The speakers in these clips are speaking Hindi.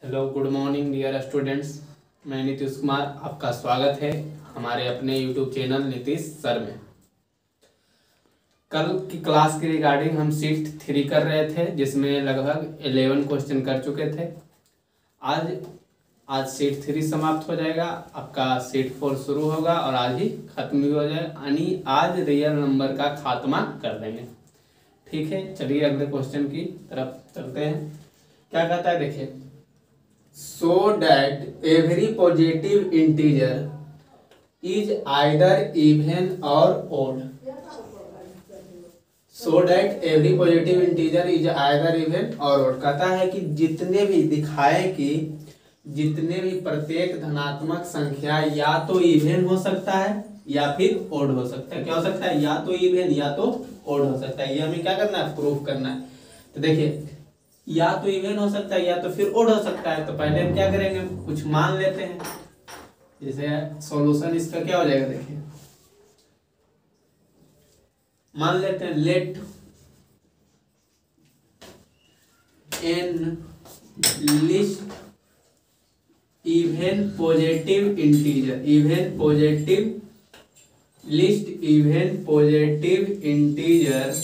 Hello good morning dear students. मैं नीतीश कुमार, आपका स्वागत है हमारे अपने यूट्यूब चैनल नीतीश सर में। कल की क्लास के रिगार्डिंग हम शीट 3 कर रहे थे, जिसमें लगभग 11 क्वेश्चन कर चुके थे। आज शीट 3 समाप्त हो जाएगा, आपका शीट 4 शुरू होगा और आज ही खत्म भी हो जाएगा, यानी आज रियल नंबर का खात्मा कर देंगे। ठीक है, चलिए अगले क्वेश्चन की तरफ चलते हैं। क्या कहता है देखिए, so that every positive integer is either even or odd. So that every positive integer is either even or odd. कहता है कि जितने भी दिखाए कि जितने भी प्रत्येक धनात्मक संख्या या तो इवन हो सकता है या फिर ओड हो सकता है। क्या हो सकता है? या तो इवन या तो ओड हो सकता है। ये हमें क्या करना है? प्रूफ करना है। तो देखिए, या तो इवन हो सकता है या तो फिर ओड हो सकता है। तो पहले हम क्या करेंगे, कुछ मान लेते हैं। जैसे सॉल्यूशन इसका क्या हो जाएगा, देखिए मान लेते हैं let n least even positive integer, even positive least even positive integer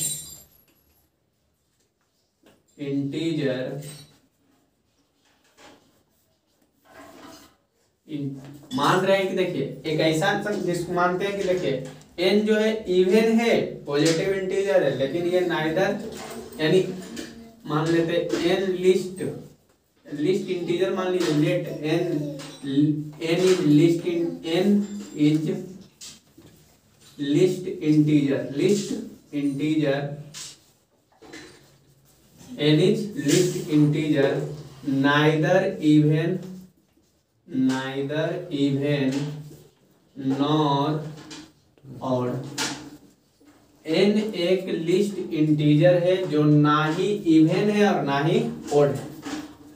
मान रहे हैं कि देखिए एक ऐसा जिसको मानते हैं कि देखिए एन जो है इवन है, पॉजिटिव इंटीजर है, लेकिन ये नाइदर, यानी मान लेते एन लिस्ट इंटीजर मान लीजिए, let n is least integer n is list integer neither even nor odd। n एक लिस्ट इंटीजर है जो ना ही इवन है और ना ही ओड है।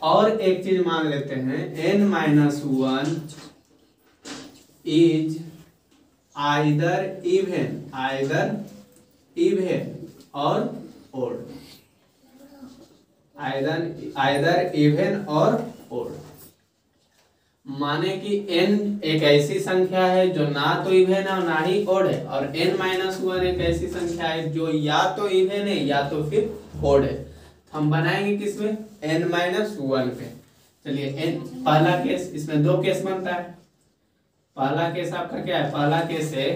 और एक चीज मान लेते हैं, n minus 1 is either even और ओड, आइदर इवन और ओड। माने कि n एक ऐसी संख्या है जो ना तो इवन है और ना ही ओड है, और n माइनस 1 एक ऐसी संख्या है जो या तो इवन है या तो फिर ओड है। हम बनाएंगे किसमें? n माइनस 1 पे। चलिए n पहला केस, इसमें दो केस बनता है। पहला केस आपका क्या है? पहला केस है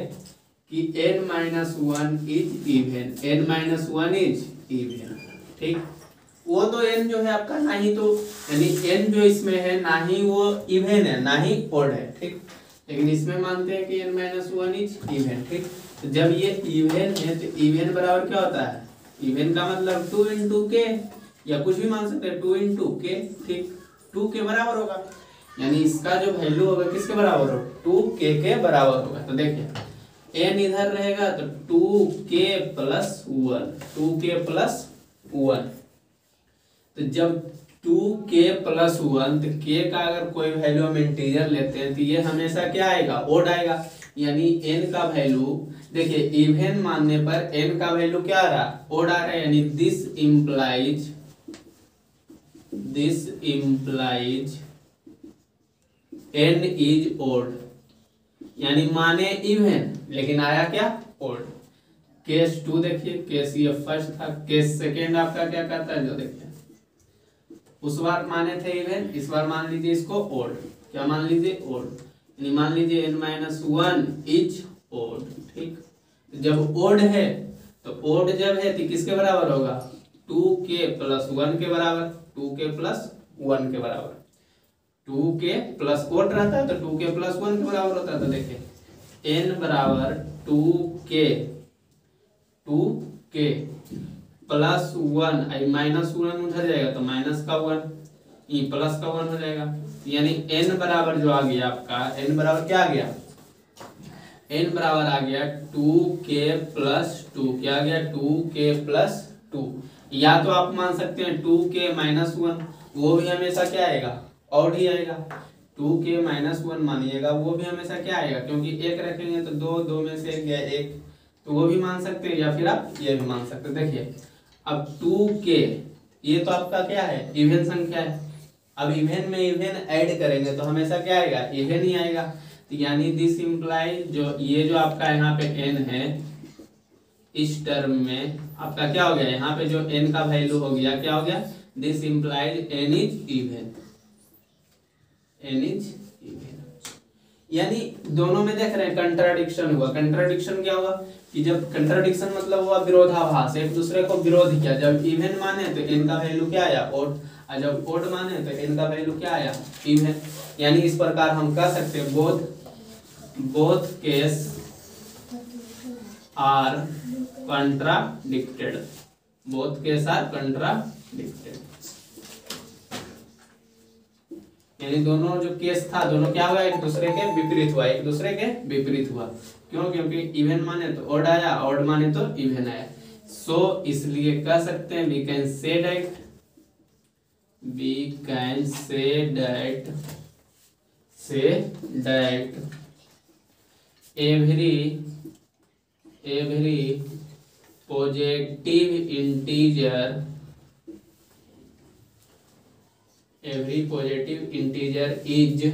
कि n minus 1 is even, n minus 1 is even. ठीक, वो तो n जो है आपका ना ही, तो यानी n जो इसमें है ना ही वो इवन है ना ही ओड है। ठीक, लेकिन इसमें मानते हैं कि n माइनस 1 इज इवन। ठीक, तो जब ये इवन है तो इवन बराबर क्या होता है? इवन का मतलब 2 इंटू के, या कुछ भी मान सकते हैं 2 इंटू के। ठीक, 2 के बराबर होगा, यानी इसका जो वैल्यू होगा किसके बराबर होगा? 2k के बराबर होगा। तो देखिए n इधर रहेगा तो 2k प्लस 1, 2k प्लस 1। तो जब 2k प्लस 1, तो k का अगर कोई वैल्यू हम इंटीजर लेते हैं तो ये हमेशा क्या आएगा? ओड आएगा। यानी n का वैल्यू देखिए इवन मानने पर n का वैल्यू क्या आ रहा? ओड आ रहा है। यानी this implies n is odd, यानी माने इवन लेकिन आया क्या? ओड। केस 2 देखिए, केस ये फर्स्ट था, केस सेकेंड आपका क्या कहता है? जो देखिए उस बार माने थे इवन, इस बार मान लीजिए इसको ओड। क्या मान लीजिए? ओड। यानी मान लीजिए n माइनस 1 इज ओड। ठीक, जब ओड है तो ओड जब है तो किसके बराबर होगा? 2k प्लस 1 के बराबर, 2k प्लस 1 के बराबर। 2k प्लस ओड रहता है तो 2k प्लस 1 के बराबर होता है। तो देखिए n बराबर 2k प्लस 1, माइनस 1 उधर जाएगा तो माइनस का 1, ये प्लस का 1 हो जाएगा। यानी n बराबर जो आ गया आपका, n बराबर क्या आ गया? n बराबर आ गया 2k प्लस 2। क्या आ गया? 2k plus 2। या तो आप मान सकते हैं 2k माइनस 1, वो भी हमेशा क्या आएगा? और ही आएगा। 2k माइनस 1 मानिएगा, वो भी हमेशा क्या आएगा? क्योंकि एक रखेंगे तो दो में से एक गया एक, तो वो भी मान सकते हैं, या फिर आप ये भी मान सकते हैं। देखिए अब 2k ये तो आपका क्या है? इवन संख्या है। अब इवन में इवन ऐड करेंगे तो हमेशा क्या आएगा, इवन ही आएगा। तो यानी दिस इम्प्लाई जो ये जो आपका यहाँ पे n है, इस टर्म में आपका क्या हो गया, यहाँ पे जो n का वैल्यू हो गया, क्या हो गया, this implies n is even, n is even. यानी दोनों में देख रहे हैं कंट्राडिक्शन हुआ। कंट्राडिक्शन क्या हुआ कि जब कंट्राडिक्शन मतलब हुआ विरोधाभास, एक दूसरे को विरोध किया। जब इवन माने तो n का वैल्यू क्या आया, ओड, और जब ओड माने तो n का वैल्यू क्या आया, इवन। यानी इस प्रकार हम कह सकते हैं both case are contradicted, both case are contradicted. यानी दोनों जो केस था, दोनों क्या हुआ, एक दूसरे के विपरीत हुआ, एक दूसरे के विपरीत हुआ। क्यों, क्योंकि इवन माने तो ओड आया, ओड माने तो इवन आया। सो इसलिए कह सकते हैं we can say that every positive integer is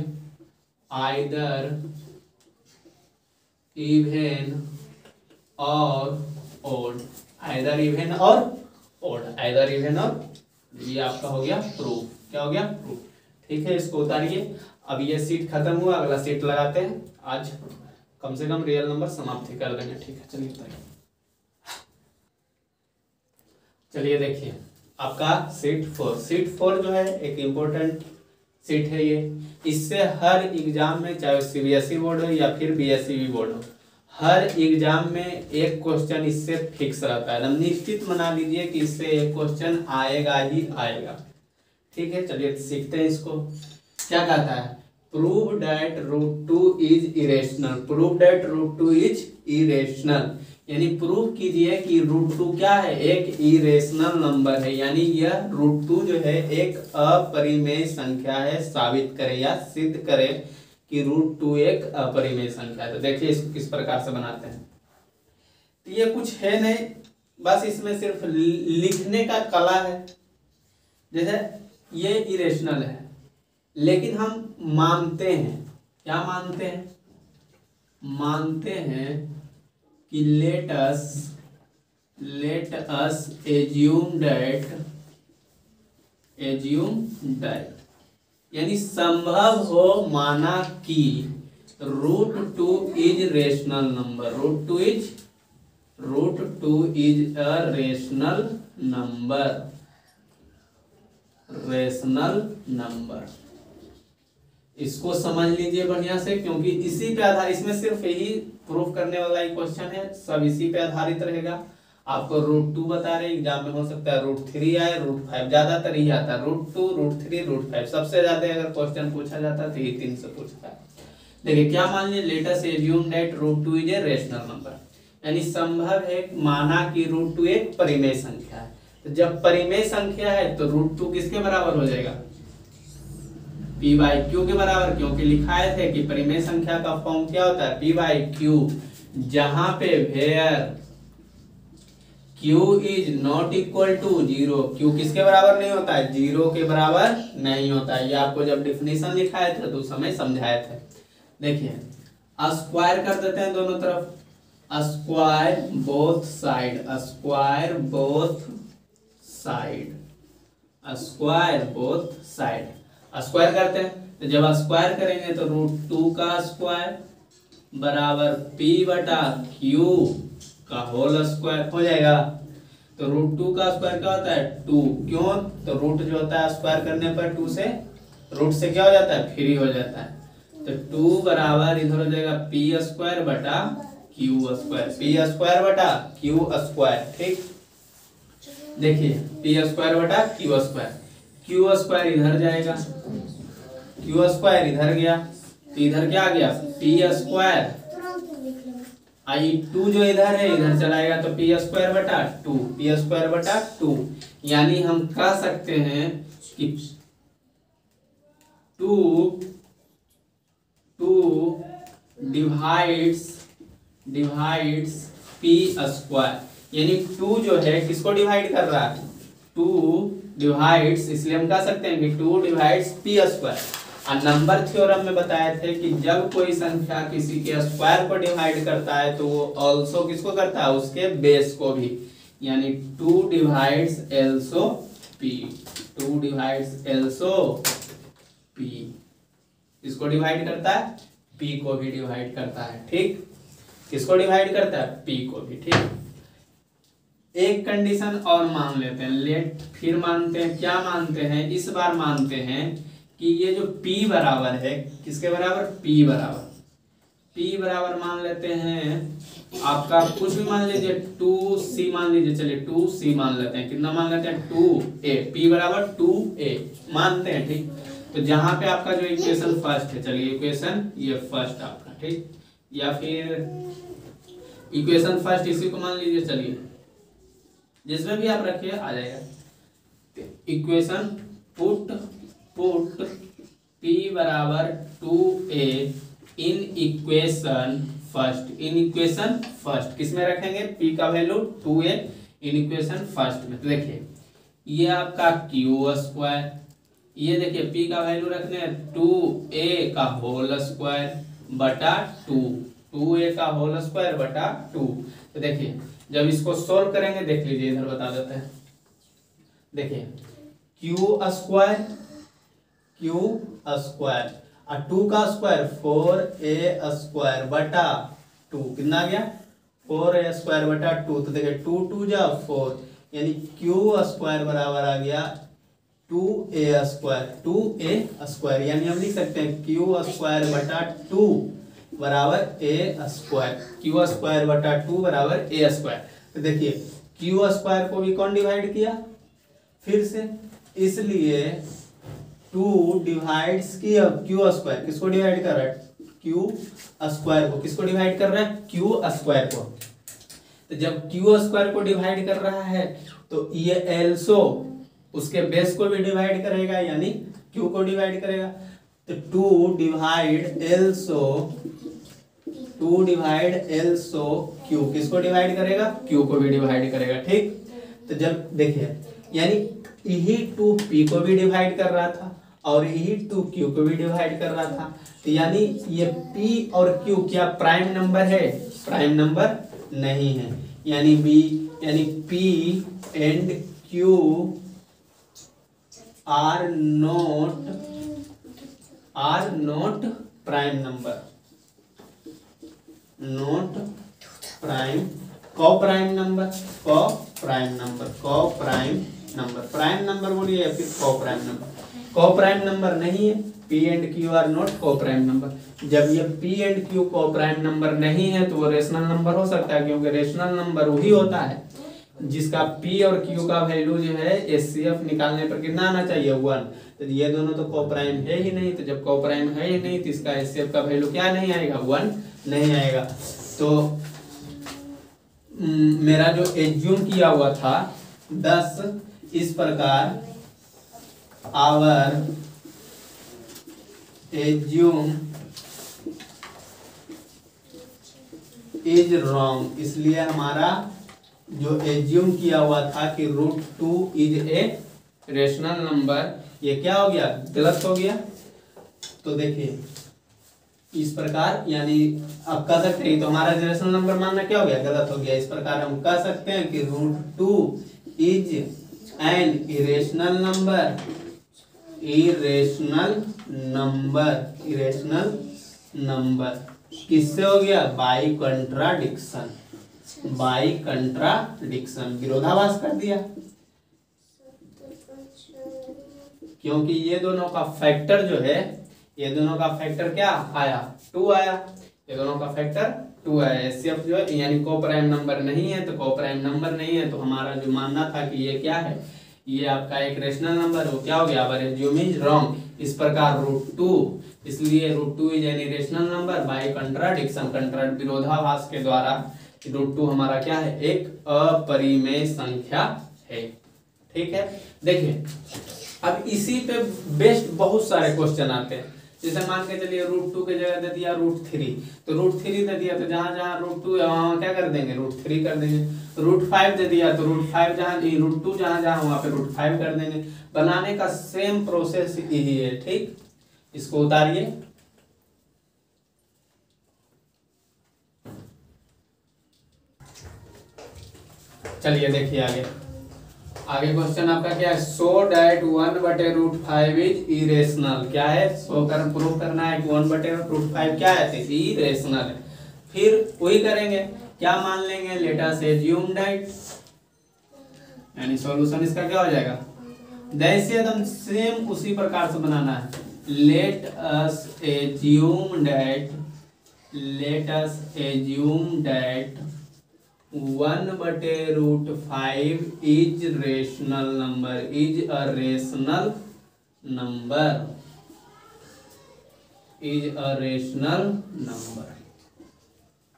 either even और ओड, आइदर इवन और ओड, आइदर इवन और, ये आपका हो गया प्रूफ। क्या हो गया, प्रूफ। ठीक है, इसको उतारिए। अब ये सीट खत्म हुआ, अगला सीट लगाते हैं। आज कम से कम रियल नंबर समाप्त ही कर देंगे। ठीक है, चलिए उतारिए। चलिए देखिए आपका सीट 4, सीट 4 जो है एक इम्पोर्टेंट सीट है ये। इससे हर एग्जाम में, चाहे सीबीएसई बोर्ड हो या फिर बीएसई बोर्ड हो, हर एग्जाम में एक क्वेश्चन इससे फिक्स रहता है। एकदम निश्चित बना लीजिए कि इससे एक क्वेश्चन आएगा ही आएगा। ठीक है, चलिए सीखते हैं इसको। क्या कहता है, prove that √2 is irrational, prove that √2 is irrational. यानी प्रूव कीजिए कि √2 क्या है, एक इरेशनल नंबर है। यानी यह √2 जो है एक अपरिमेय संख्या है। साबित करें या सिद्ध करें कि √2 एक अपरिमेय संख्या है। तो देखिए इसको किस प्रकार से बनाते हैं। तो ये कुछ है नहीं, बस इसमें सिर्फ लिखने का कला है। जैसे ये इरेशनल है, लेकिन हम मानते हैं, क्या मानते हैं, मानते हैं कि लेट अस एज्यूम दैट, यानी संभव हो माना कि √2 is rational number, √2 is a rational number. इसको समझ लीजिए बढ़िया से, क्योंकि इसी पे आधार, इसमें सिर्फ यही प्रूफ करने वाला ही क्वेश्चन है, सब इसी पे आधारित रहेगा। आपको √2 बता रहे, एग्जाम में हो सकता है √3 आए, √5 ज्यादातर ही आता है, √2 √3 √5 सबसे ज्यादा अगर क्वेश्चन पूछा जाता है तो ये 3 से पूछता है। देखिए क्या मान लिया, late us assume that √2 is a rational number, यानी संभव है माना कि √2 एक परिमेय संख्या है। तो जब परिमेय संख्या है तो √2 किसके बराबर हो जाएगा, p/q के बराबर, क्योंकि लिखाए थे कि परिमेय संख्या का फॉर्म क्या होता है, p/q, जहां पे where q is not equal to 0, q किसके बराबर नहीं होता है, 0 के बराबर नहीं होता है। ये आपको जब डिफिनीशन लिखाए थे तो उस समय समझाए थे। देखिए स्क्वायर कर देते हैं दोनों तरफ, square both side, square both side, square करते हैं। तो जब स्क्वायर करेंगे तो √2 का स्क्वायर बराबर p/q का होल स्क्वायर हो जाएगा। तो √2 का स्क्वायर क्या होता है, 2। क्यों, तो रूट जो होता है स्क्वायर करने पर 2 से, रूट से क्या हो जाता है, फ्री हो जाता है। तो 2 बराबर इधर हो जाएगा p²/q², ठीक। देखिए p²/q², q² इधर जाएगा, q² इधर गया, तो इधर क्या आ गया, p², आई 2 जो इधर है इधर चलाएगा तो p²/2, यानी हम कह सकते हैं कि 2 डिवाइड्स p², यानी 2 जो है किसको डिवाइड कर रहा है, 2 डिवाइड्स, इसलिए हम कह सकते हैं कि 2 डिवाइड्स पी स्क्वायर। और नंबर थ्योरम में बताए थे कि जब कोई संख्या किसी के स्क्वायर को डिवाइड करता है तो वो ऑल्सो किसको करता है, उसके बेस को भी, यानी 2 divides also P, 2 divides also P, इसको डिवाइड करता है, पी को भी डिवाइड करता है। ठीक, किसको डिवाइड करता है, पी को भी। ठीक, एक कंडीशन और मान लेते हैं, लेट, फिर मानते हैं, क्या मानते हैं, इस बार मानते हैं कि ये जो P बराबर है, किसके बराबर, P बराबर, P बराबर मान लेते हैं आपका कुछ भी मान लीजिए 2C मान लीजिए, चलिए 2C मान लेते हैं, कितना मान लेते हैं 2A, P बराबर 2A मानते हैं। ठीक, तो जहां पे आपका जो इक्वेशन फर्स्ट है, चलिए इक्वेशन ये फर्स्ट आपका, ठीक, या फिर इक्वेशन फर्स्ट इसी को मान लीजिए, चलिए जिसमें भी आप रखिए आ जाएगा। इक्वेशन पुट P बराबर 2A in equation first, in equation first किसमें रखेंगे, P का value 2A in equation first में। तो देखिए ये आपका Q स्क्वायर, ये देखिए P का वैल्यू रखने हैं 2A का होल स्क्वायर बटा 2, 2A का होल स्क्वायर बटा 2। तो देखिए जब इसको सोल्व करेंगे, देख लीजिए इधर बता देते हैं, देखिए Q स्क्वायर, Q स्क्वायर और 2 का स्क्वायर 4A स्क्वायर बटा 2, कितना आ गया 4A स्क्वायर बटा 2। तो देखिए 2 2 जा 4, यानी Q स्क्वायर बराबर आ गया 2A स्क्वायर, 2A स्क्वायर, यानी हम लिख सकते हैं Q स्क्वायर बटा 2 बराबर A स्क्वायर, Q स्क्वायर बटा 2 बराबर A स्क्वायर। तो देखिए Q स्क्वायर को भी कौन डिवाइड किया, फिर से, इसलिए 2 डिवाइड्स किया Q स्क्वायर, किसको डिवाइड कर रहा है, Q स्क्वायर को, किसको डिवाइड कर रहा है, Q स्क्वायर को। तो जब Q स्क्वायर को डिवाइड कर रहा है तो ये एल्सो उसके बेस को भी डिवाइड करेगा, यानी Q को डिवाइड करेगा। तो 2 डिवाइड एल्सो Q, किसको डिवाइड करेगा, Q को भी डिवाइड करेगा। ठीक, तो जब देखिए यानी यही 2 P को भी डिवाइड कर रहा था और यही 2 Q को भी डिवाइड कर रहा था, तो यानी ये P और Q क्या प्राइम नंबर है, प्राइम नंबर नहीं है, यानी P and Q are not prime number, not prime, prime number, prime number बोलिए या फिर प्राइम नंबर नहीं है। P and Q are not prime number. जब ये P and Q prime number नहीं है तो वो रेशनल नंबर हो सकता है, क्योंकि रेशनल नंबर वही होता है जिसका P और Q का वैल्यू जो है HCF निकालने पर कितना आना चाहिए, 1। तो ये दोनों तो कोप्राइम है ही नहीं, तो जब कोप्राइम है ही नहीं तो इसका HCF का वैल्यू क्या नहीं आएगा, 1 नहीं आएगा। तो मेरा जो एज्यूम किया हुआ था 10, इस प्रकार आवर एज्यूम इज रॉन्ग, इसलिए हमारा जो एज्यूम किया हुआ था कि √2 इज ए रेशनल नंबर, ये क्या हो गया, गलत हो गया। तो देखिए इस प्रकार, यानी आप कह सकते हैं तो हमारा रेशनल नंबर मानना क्या हो गया, गलत हो गया। इस प्रकार हम कह सकते हैं कि √2 इज एन इरेशनल नंबर, किससे हो गया, बाई कंट्राडिक्शन, विरोधाभास कर दिया, क्योंकि ये दोनों का फैक्टर जो है, ये दोनों का फैक्टर क्या आया, 2 आया, ये दोनों का फैक्टर 2 आया। HCF जो है यानी कोप्राइम नंबर नहीं है, तो कोप्राइम नंबर नहीं है तो हमारा जो मानना था कि ये क्या है, ये आपका एक रेशनल नंबर, वो क्या हो गया, आवर एज्यूम इज रॉन्ग। इस प्रकार √2, इसलिए √2 is an rational number by contradiction, विरोधाभास के द्वारा √2 हमारा क्या है, एक अपरिमेय संख्या है। ठीक है, देखिए अब इसी पे बेस्ट बहुत सारे क्वेश्चन आते हैं, जैसे मान के चलिए √2 की जगह दे दिया √3, तो √3 दे दिया तो जहां जहां √2 है वहां क्या कर देंगे √3 कर देंगे। √5 दे दिया तो √5 जहां √2 जहां जहां वहां पे √5 कर देंगे। बनाने का सेम प्रोसेस यही है, ठीक। इसको उतारिए, चलिए देखिए आगे। आगे क्वेश्चन आपका क्या है, सो डैट 1/√5 इज इरेशनल। क्या है, सो कर प्रूव करना है कि 1/√5 क्या है, इरेशनल है। फिर वही करेंगे, क्या मान लेंगे, लेट अस एज्यूम दैट, यानी सॉल्यूशन इसका क्या हो जाएगा, जैसे एकदम सेम उसी प्रकार से बनाना है। Late us assume that 1/√5 is rational number, is a rational number.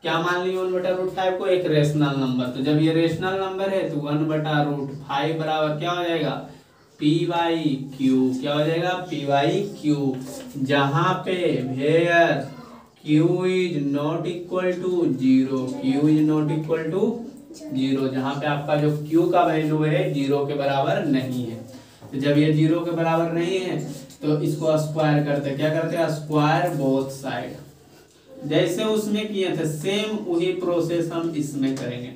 क्या मान लिया 1/√5 को, एक रेशनल नंबर। तो जब ये रेशनल नंबर है तो 1/√5 बराबर क्या हो जाएगा, p/q। क्या हो जाएगा, p/q, जहां पे where q is not equal to 0, जहां पे आपका जो q का वैल्यू है 0 के बराबर नहीं है। तो जब ये 0 के बराबर नहीं है तो इसको स्क्वायर करते, क्या करते हैं, स्क्वायर बोथ साइड। जैसे उसमें किए थे सेम वही प्रोसेस हम इसमें करेंगे।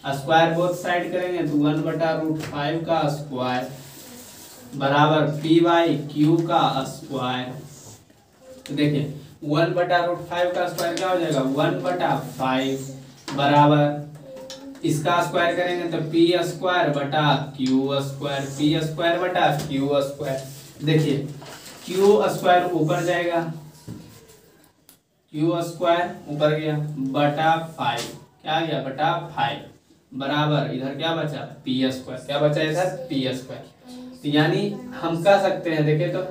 स्क्वायर बोथ साइड करेंगे तो 1/√5 का स्क्वायर बराबर p/q का स्क्वायर। तो देखिए 1/√5 का स्क्वायर क्या हो जाएगा, 1/5 बराबर इसका स्क्वायर करेंगे तो p²/q²। देखिए q स्क्वायर ऊपर जाएगा, q स्क्वायर ऊपर गया बटा 5, क्या आ गया, बटा 5 बराबर इधर क्या बचा, p²। क्या बचा इधर, p²। तो यानी हम कह सकते हैं, देखे तो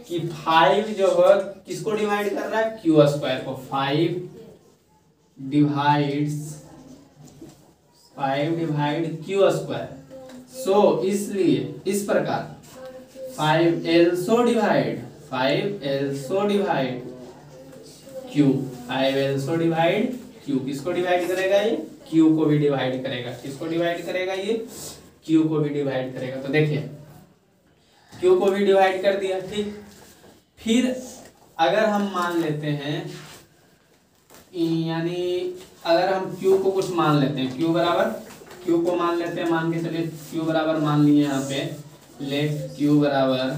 कि 5 जो है किसको डिवाइड कर रहा है, q² को। 5 डिवाइड q²। सो इसलिए इस प्रकार 5 also डिवाइड q। किसको डिवाइड करेगा, ये q को भी डिवाइड करेगा। किसको डिवाइड करेगा, ये q को भी डिवाइड करेगा। तो देखिए q को भी डिवाइड कर दिया, ठीक। फिर अगर हम मान लेते हैं, यानी अगर हम q को कुछ मान लेते हैं, q को मान लेते हैं, मान के चलिए q बराबर मान लिए यहाँ पे, लेट q बराबर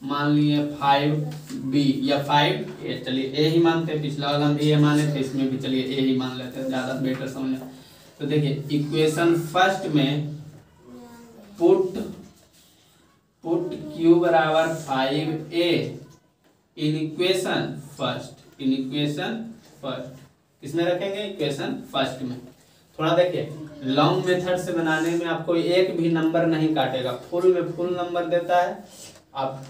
मान लिए 5b या 5a। चलिए a ही मानते हैं, पिछला वाला हम भी a माने थे, इसमें भी चलिए a ही मान लेते हैं, ज्यादा बेटर समझ। तो देखिए इक्वेशन फर्स्ट में पुट q बराबर 5a इन इक्वेशन फर्स्ट। किसमें रखेंगे, इक्वेशन फर्स्ट में। थोड़ा देखिए लॉन्ग मेथड से बनाने में आपको एक भी नंबर नहीं काटेगा, फुल में फुल नंबर देता है। आप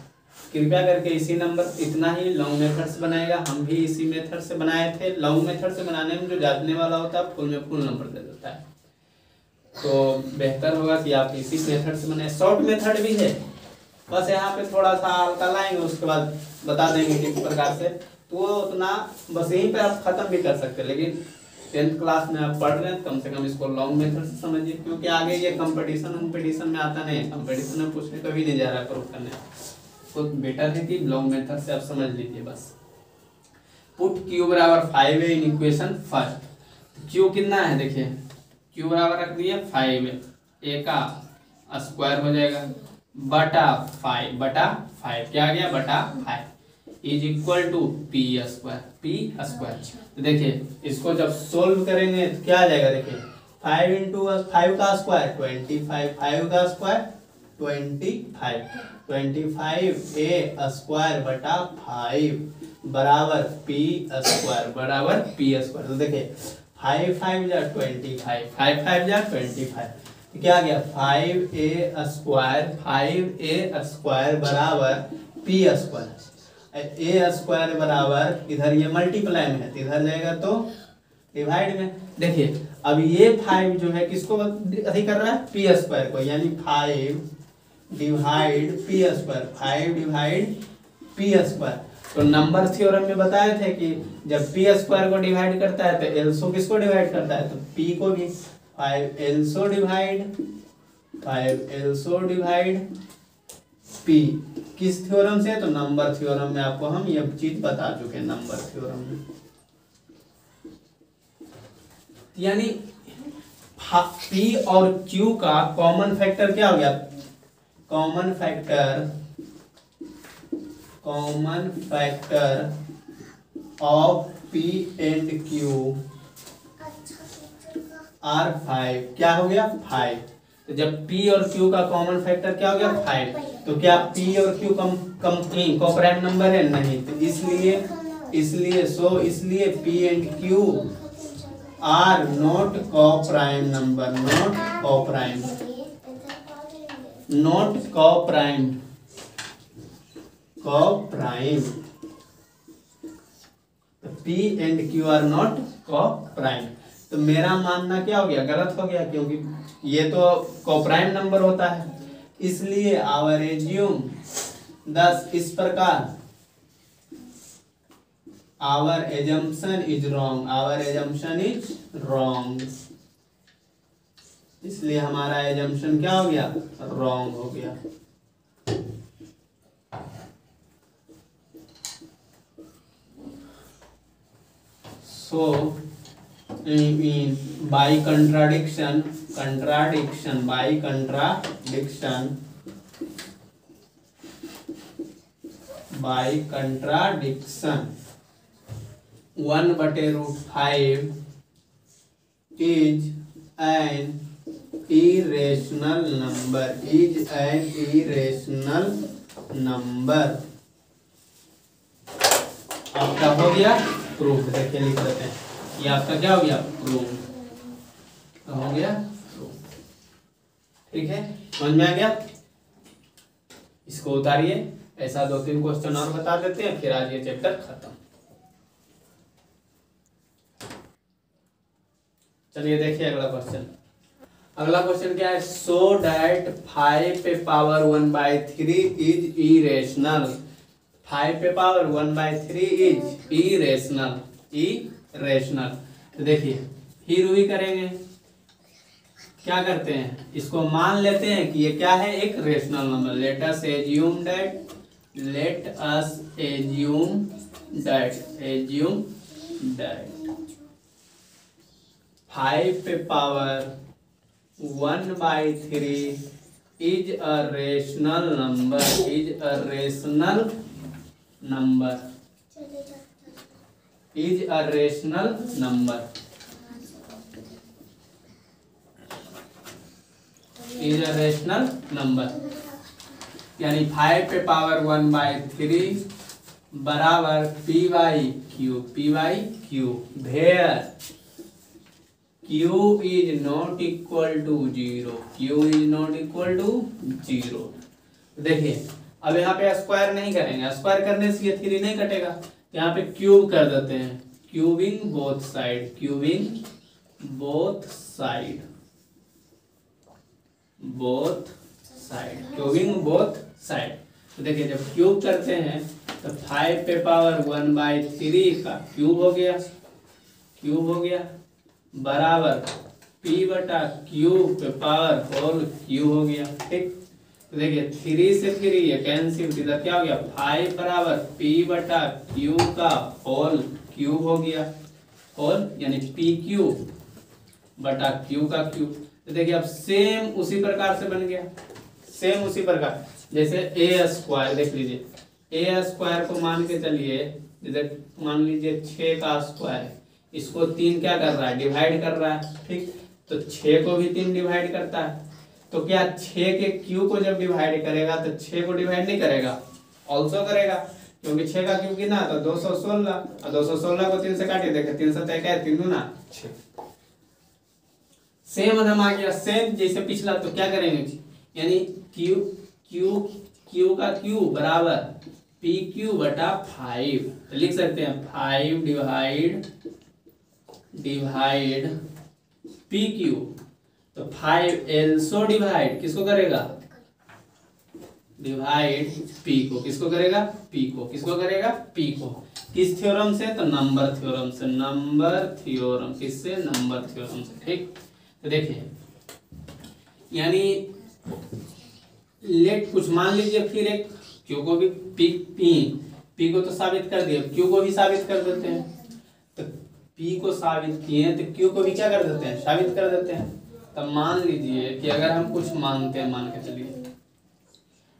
कृपया करके इसी नंबर इतना ही लॉन्ग मेथड से बनाएगा। हम भी इसी मेथड से बनाए थे। लॉन्ग मेथड से बनाने में जो जानने वाला होता है फुल में फुल नंबर दे देता है। तो बेहतर होगा कि आप इसी मेथड से बनाए। शॉर्ट मेथड भी है, बस यहाँ पे थोड़ा सा हल्का लाएंगे, उसके बाद बता देंगे किस प्रकार से। तो वो उतना बस यहीं पे आप खत्म भी कर सकते हैं, लेकिन 10th क्लास में आप पढ़ रहे हैं, कम से कम इसको लॉन्ग मेथड से समझिए, क्योंकि आगे ये कंपटीशन में आता नहीं है। कंपटीशन में पूछने कभी नहीं जा रहा है प्रूफ करने, तो बेटर है कि लॉन्ग मेथड से आप समझ लीजिए बस। पुट q बराबर 5a in equation first. q कितना है, देखिए q बराबर रख दिए 5a, a का स्क्वायर हो जाएगा बटा 5 क्या आ गया, बटा 5 इज इक्वल टू p²। तो देखिए इसको जब सोल्व करेंगे तो क्या आ जाएगा, देखिए 5 इंटू 5 का स्क्वायर 25, 5 का स्क्वायर 25a स्क्वायर बटा 5 बराबर p²। तो देखिए 5 5 जा 25, 5 5 जा 25, क्या आ गया 5a स्क्वायर बराबर p²। a स्क्वायर बराबर इधर ये मल्टीप्लाई में है तो इधर जाएगा तो डिवाइड में। देखिए अब ये 5 जो है किसको अभी कर रहा है, p² को, यानी 5 divide p²। 5 divide P square. तो नंबर थ्योरम में बताए थे कि जब पी स्क्वायर को डिवाइड करता है तो एल्सो किसको डिवाइड करता है, तो पी को भी। 5 एल्सो डिवाइड पी, किस थ्योरम से, तो नंबर थ्योरम में आपको हम ये चीज बता चुके हैं, नंबर थ्योरम में। यानी पी और क्यू का कॉमन फैक्टर क्या हो गया, common factor of P and Q R 5, क्या हो गया 5। तो जब P और Q का कॉमन फैक्टर क्या हो गया 5, तो क्या P और Q कोप्राइम नंबर है, नहीं। तो इसलिए P and Q are not coprime number, not coprime. P and Q are not coprime. तो मेरा मानना क्या हो गया, गलत हो गया, क्योंकि ये तो कोप्राइम नंबर होता है। इसलिए आवर एज्यूम, thus इस प्रकार our assumption is wrong, इसलिए हमारा assumption क्या हो गया, wrong हो गया। So by contradiction, by contradiction 1/5 is an irrational number, आपका हो गया प्रूफ। देखिए लिख देते हैं, ये आपका क्या हो गया, प्रूफ हो गया, प्रूफ। ठीक है, समझ में आ गया। इसको उतारिए, ऐसा 2-3 क्वेश्चन और बता देते हैं, फिर आज ये चैप्टर खत्म। चलिए देखिए अगला क्वेश्चन। अगला क्वेश्चन क्या है, सो डैट 5 पे पावर 1/3 इज इरेशनल। 5 पे पावर 1/3 इज इरेशनल। तो देखिए फिर वही करेंगे, क्या करते हैं, इसको मान लेते हैं कि ये क्या है, एक rational number. Let us assume that 5 पे power 1/3 is a rational number, is a rational number. यानी 5 पे पावर 1/3 बराबर p/q, where q is not equal to 0। देखिए अब यहाँ पे स्क्वायर नहीं करेंगे, स्क्वायर करने से ये 3 नहीं कटेगा, यहाँ पे क्यूब कर देते हैं, क्यूबिंग बोथ साइड। तो देखिए जब क्यूब करते हैं तो 5 पे पावर 1/3 का क्यूब हो गया बराबर p/q पे पावर होल क्यूब हो गया। ठीक, तो देखिए 3 से 3 ये कैंसिल, इधर क्या हो गया, 5 बराबर p/q का होल क्यूब हो गया, होल यानी pq/q का क्यूब। तो देखिए अब सेम उसी प्रकार से बन गया, जैसे a स्क्वायर, देख लीजिए a स्क्वायर को मान के चलिए, जैसे मान लीजिए 6 का स्क्वायर, इसको 3 क्या कर रहा है, डिवाइड कर रहा है। ठीक, तो 6 को भी 3 डिवाइड करता है, तो क्या 6 के क्यू को जब डिवाइड करेगा तो 6 को डिवाइड नहीं करेगा, ऑल्सो करेगा, क्योंकि 6 का क्यू कितना तो 216, और 216 को 3 से काटिए, देखे 3 7 क्या है, 3 दूना 6। सेम अदम आ गया, सेम जैसे पिछला। तो क्या करेंगे, यानी क्यू का क्यू बराबर pq/5, तो लिख सकते हैं 5 डिवाइड pq। तो 5 एल्सो डिवाइड किसको करेगा, डिवाइड पी को, किसको करेगा, पी को, किसको करेगा, पी को। किस थ्योरम से, तो नंबर थ्योरम से, नंबर थ्योरम, किससे, नंबर थ्योरम से। ठीक, तो देखिए यानी लेट कुछ मान लीजिए, फिर एक क्यू को भी पी को तो साबित कर दिया, क्यू को भी साबित कर देते हैं। तो पी को साबित किए तो क्यू को भी क्या कर देते हैं, साबित कर देते हैं। तो मान लीजिए कि अगर हम कुछ मानते हैं, मान के चलिए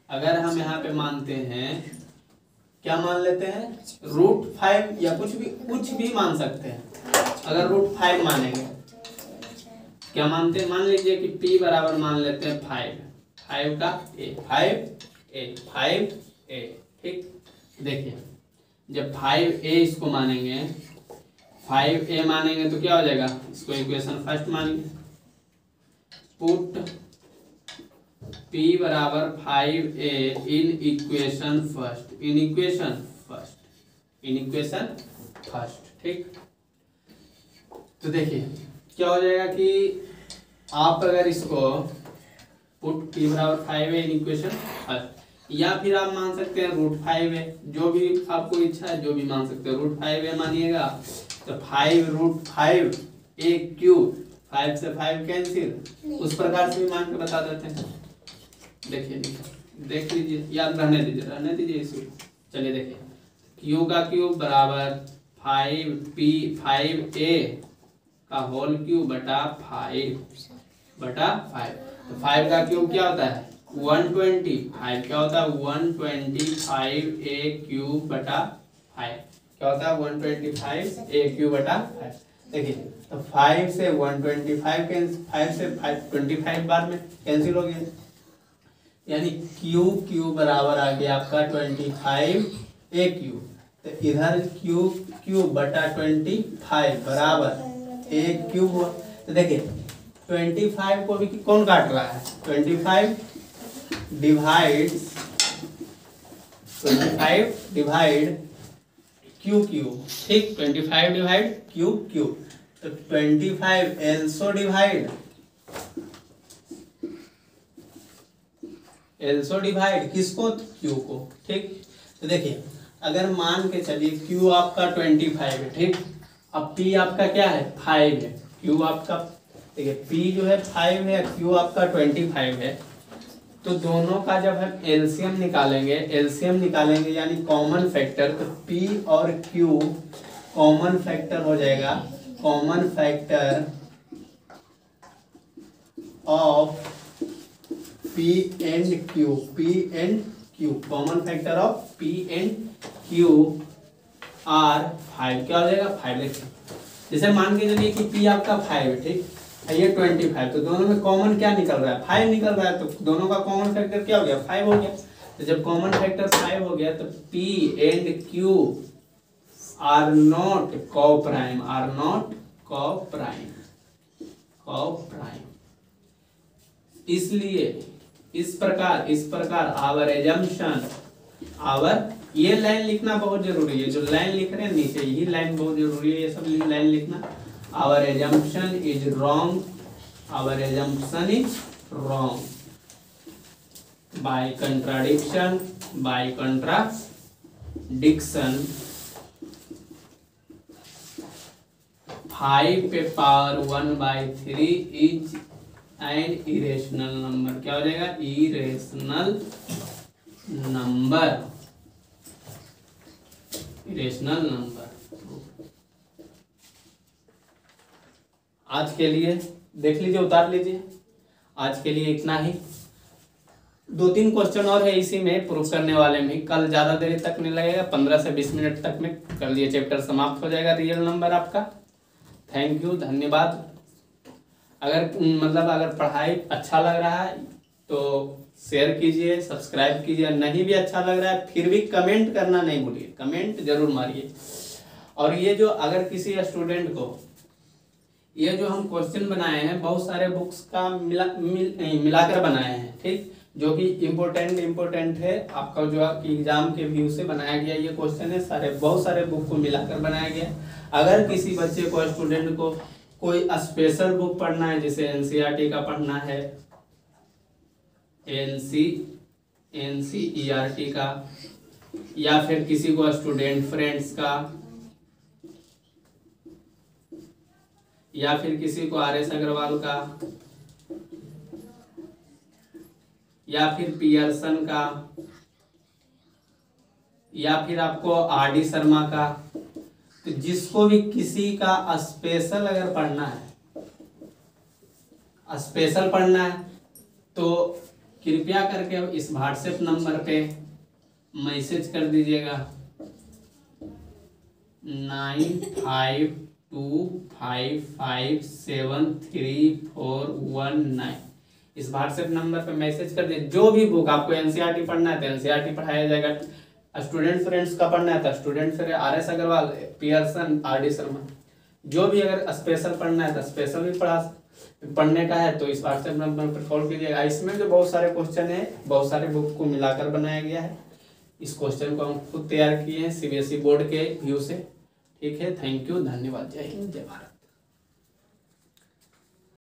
अगर हम यहाँ पे मानते हैं, क्या मान लेते हैं, √5 या कुछ भी मान सकते हैं। अगर √5 मानेंगे, क्या मानते हैं, मान लीजिए कि p बराबर मान लेते हैं 5 का a 5a। ठीक, देखिए जब 5a इसको मानेंगे, 5a मानेंगे तो क्या हो जाएगा, इसको इक्वेशन फर्स्ट मानेंगे, पुट p बराबर 5a इन इक्वेशन फर्स्ट। ठीक, तो देखिए क्या हो जाएगा कि आप अगर इसको पुट p बराबर 5a इन इक्वेशन फर्स्ट, या फिर आप मान सकते हैं √5a, जो भी आपको इच्छा है, जो भी मान सकते हैं। √5a मानिएगा तो 5√5a³, 5 से 5 कैंसिल, उस प्रकार से भी मान के बता देते हैं। देखिए देख लीजिए, याद रहने दीजिए इसे। चलिए देखिए, q का क्यूब बराबर 5a का होल क्यूब बटा 5। तो 5 का क्यूब क्या होता है, 125, क्या होता है 125a³ बटा 5, क्या होता है 125a³ बटा 5। देखिए तो 5 से 125 कैंसिल, 5 से 25 बाद में कैंसिल हो गया, यानी क्यू बराबर आ गया आपका 25a³। तो इधर क्यूब बटा 25 बराबर a³ हुआ। तो देखिए 25 को भी कौन काट रहा है, 25 डिवाइड क्यू। ठीक, 25 डिवाइड क्यू। तो 25 एल्सो डिवाइड किसको, क्यू को। ठीक, तो देखिए अगर मान के चलिए क्यू आपका 25 है, ठीक, अब पी आपका क्या है, 5 है, क्यू आपका, देखिए पी जो है 5 है, क्यू आपका 25 है। तो दोनों का जब हम एलसीएम निकालेंगे यानी कॉमन फैक्टर, तो पी और क्यू कॉमन फैक्टर हो जाएगा, common factor of P and Q, common factor of P and Q R 5। क्या हो जाएगा, 5। देखिए जैसे मान के चलिए कि पी आपका 5 है, ठीक, ये 25, तो दोनों में कॉमन क्या निकल रहा है, 5 निकल रहा है। तो दोनों का कॉमन फैक्टर क्या हो गया, 5 हो गया। तो जब कॉमन फैक्टर 5 हो गया तो P and Q are not coprime, इसलिए इस प्रकार आवर एजम्पशन, ये लाइन लिखना बहुत जरूरी है, जो लाइन लिख रहे हैं नीचे, यही लाइन बहुत जरूरी है, ये सब लाइन लिखना। Our assumption is wrong by contradiction, 5 पे power 1/3 is an irrational number. क्या हो जाएगा, इरेशनल नंबर। आज के लिए देख लीजिए, उतार लीजिए। आज के लिए इतना ही। 2-3 क्वेश्चन और है इसी में प्रूफ करने वाले में, कल ज़्यादा देर तक नहीं लगेगा, 15 से 20 मिनट तक में कर लिए चैप्टर समाप्त हो जाएगा रियल नंबर आपका। थैंक यू, धन्यवाद। अगर पढ़ाई अच्छा लग रहा है तो शेयर कीजिए, सब्सक्राइब कीजिए, नहीं भी अच्छा लग रहा है फिर भी कमेंट करना नहीं भूलिए, कमेंट जरूर मारिए। और ये जो अगर किसी स्टूडेंट को ये जो हम क्वेश्चन बनाए हैं बहुत सारे बुक्स का मिलाकर बनाए हैं, ठीक, जो कि इम्पोर्टेंट है आपका, जो आपकी एग्जाम के व्यू से बनाया गया ये क्वेश्चन है, बहुत सारे बुक को मिलाकर बनाया गया। अगर किसी बच्चे को, स्टूडेंट को कोई स्पेशल बुक पढ़ना है, जैसे एनसीईआरटी का पढ़ना है, NCERT का, या फिर किसी को स्टूडेंट फ्रेंड्स का, या फिर किसी को RS अग्रवाल का, या फिर पियर्सन का, या फिर आपको RD शर्मा का। तो जिसको भी किसी का स्पेशल अगर पढ़ना है, स्पेशल पढ़ना है, तो कृपया करके इस व्हाट्सएप नंबर पे मैसेज कर दीजिएगा 9525573419। इस व्हाट्सएप नंबर पे मैसेज कर दीजिए। जो भी बुक आपको NCERT पढ़ना है तो NCERT पढ़ाया जाएगा, स्टूडेंट फ्रेंड्स का पढ़ना है तो student friends, RS Agarwal, Pearson, RD Sharma, जो भी अगर स्पेशल पढ़ना है तो स्पेशल भी पढ़ने का है तो इस व्हाट्सएप नंबर पर कॉल कीजिएगा। इसमें जो बहुत सारे क्वेश्चन है, बहुत सारे बुक को मिलाकर बनाया गया है। इस क्वेश्चन को हम खुद तैयार किए हैं CBSE बोर्ड के व्यू से। ठीक है, थैंक यू, धन्यवाद, जय हिंद, जय भारत।